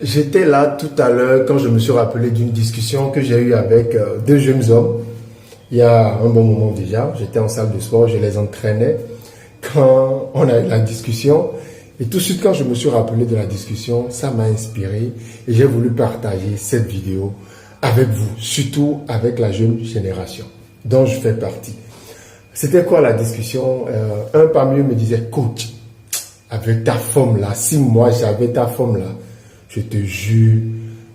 J'étais là tout à l'heure quand je me suis rappelé d'une discussion que j'ai eue avec deux jeunes hommes. Il y a un bon moment déjà, j'étais en salle de sport, je les entraînais. Quand on a eu la discussion, et tout de suite quand je me suis rappelé de la discussion, ça m'a inspiré et j'ai voulu partager cette vidéo avec vous, surtout avec la jeune génération dont je fais partie. C'était quoi la discussion? Un parmi eux me disait, coach, avec ta forme là, si moi j'avais ta forme là, je te jure,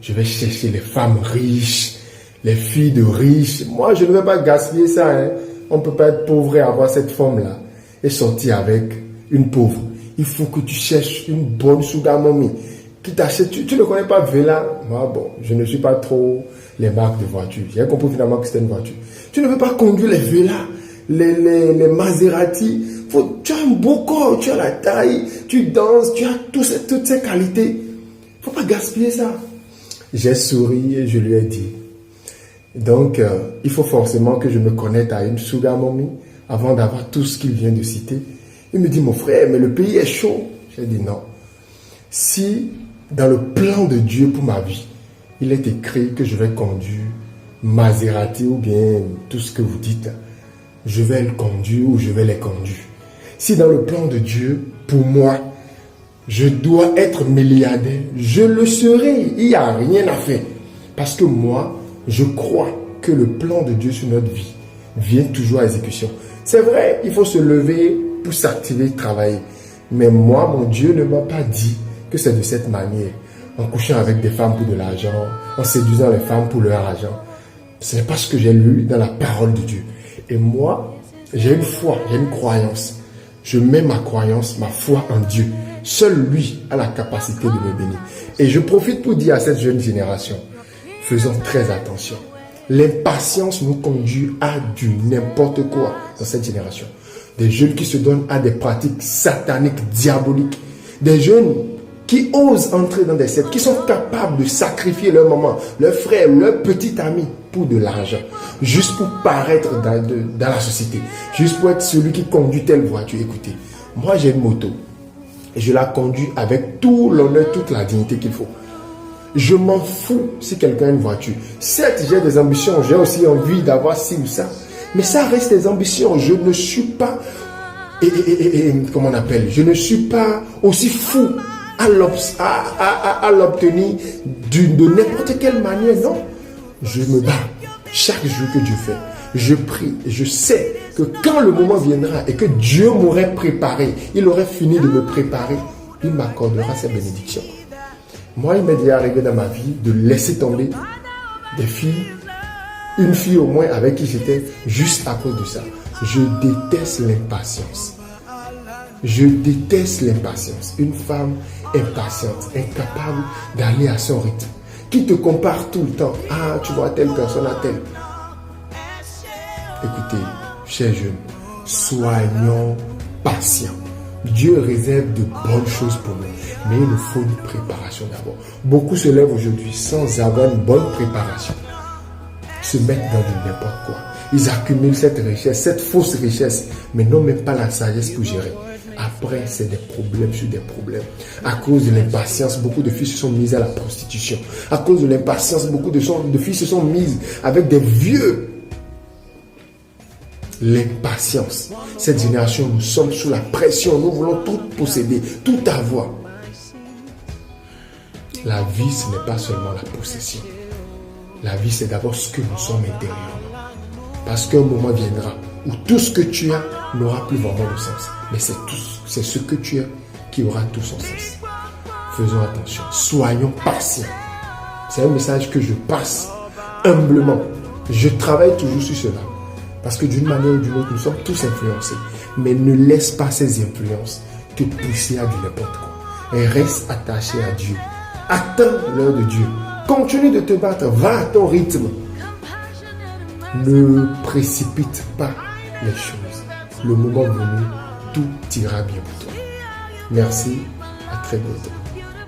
je vais chercher les femmes riches, les filles de riches. Moi, je ne vais pas gaspiller ça. Hein. On ne peut pas être pauvre et avoir cette forme-là et sortir avec une pauvre. Il faut que tu cherches une bonne sugar mommy qui t'achète. Tu ne connais pas Vela? Moi, bon, je ne suis pas trop les marques de voitures. J'ai compris finalement que c'était une voiture. Tu ne veux pas conduire les Vela, les Maserati. Tu as un beau corps, tu as la taille, tu danses, tu as toutes ces qualités. Il ne faut pas gaspiller ça. J'ai souri et je lui ai dit. Donc, il faut forcément que je me connecte à une sugar mommy avant d'avoir tout ce qu'il vient de citer. Il me dit, mon frère, mais le pays est chaud. J'ai dit non. Si dans le plan de Dieu pour ma vie, il est écrit que je vais conduire Maserati ou bien tout ce que vous dites, je vais le conduire ou je vais les conduire. Si dans le plan de Dieu, pour moi, je dois être milliardaire, je le serai. Il n'y a rien à faire. Parce que moi, je crois que le plan de Dieu sur notre vie vient toujours à exécution. C'est vrai, il faut se lever pour s'activer, travailler. Mais moi, mon Dieu ne m'a pas dit que c'est de cette manière. En couchant avec des femmes pour de l'argent, en séduisant les femmes pour leur argent. Ce n'est pas ce que j'ai lu dans la parole de Dieu. Et moi, j'ai une foi, j'ai une croyance. Je mets ma croyance, ma foi en Dieu. Seul lui a la capacité de me bénir. Et je profite pour dire à cette jeune génération, faisons très attention. L'impatience nous conduit à du n'importe quoi dans cette génération. Des jeunes qui se donnent à des pratiques sataniques, diaboliques. Des jeunes qui osent entrer dans des sectes, qui sont capables de sacrifier leur maman, leur frère, leur petit ami pour de l'argent. Juste pour paraître dans la société. Juste pour être celui qui conduit telle voiture. Écoutez, moi j'ai une moto. Et je la conduis avec tout l'honneur, toute la dignité qu'il faut. Je m'en fous si quelqu'un a une voiture. Certes, j'ai des ambitions, j'ai aussi envie d'avoir ci ou ça. Mais ça reste des ambitions. Je ne suis pas, comment on appelle, je ne suis pas aussi fou à l'obtenir de n'importe quelle manière. Non, je me bats chaque jour que Dieu fait. Je prie et je sais que quand le moment viendra et que Dieu m'aurait préparé, il aurait fini de me préparer, il m'accordera ses bénédictions. Moi, il m'est déjà arrivé dans ma vie de laisser tomber des filles, une fille au moins avec qui j'étais juste à cause de ça. Je déteste l'impatience. Je déteste l'impatience. Une femme impatiente, incapable d'aller à son rythme, qui te compare tout le temps. Ah, tu vois telle personne à telle. Écoutez, chers jeunes, soyons patients. Dieu réserve de bonnes choses pour nous, mais il nous faut une préparation d'abord. Beaucoup se lèvent aujourd'hui sans avoir une bonne préparation. Se mettent dans du n'importe quoi. Ils accumulent cette richesse, cette fausse richesse, mais n'ont même pas la sagesse pour gérer. Après, c'est des problèmes sur des problèmes. À cause de l'impatience, beaucoup de filles se sont mises à la prostitution. À cause de l'impatience, beaucoup de filles se sont mises avec des vieux. L'impatience. Cette génération, nous sommes sous la pression. Nous voulons tout posséder, tout avoir. La vie, ce n'est pas seulement la possession. La vie, c'est d'abord ce que nous sommes intérieurement. Parce qu'un moment viendra où tout ce que tu as n'aura plus vraiment de sens. Mais c'est ce que tu as qui aura tout son sens. Faisons attention. Soyons patients. C'est un message que je passe humblement. Je travaille toujours sur cela. Parce que d'une manière ou d'une autre, nous sommes tous influencés. Mais ne laisse pas ces influences te pousser à du n'importe quoi. Et reste attaché à Dieu. Attends l'heure de Dieu. Continue de te battre. Va à ton rythme. Ne précipite pas les choses. Le moment venu, tout ira bien pour toi. Merci. À très bientôt.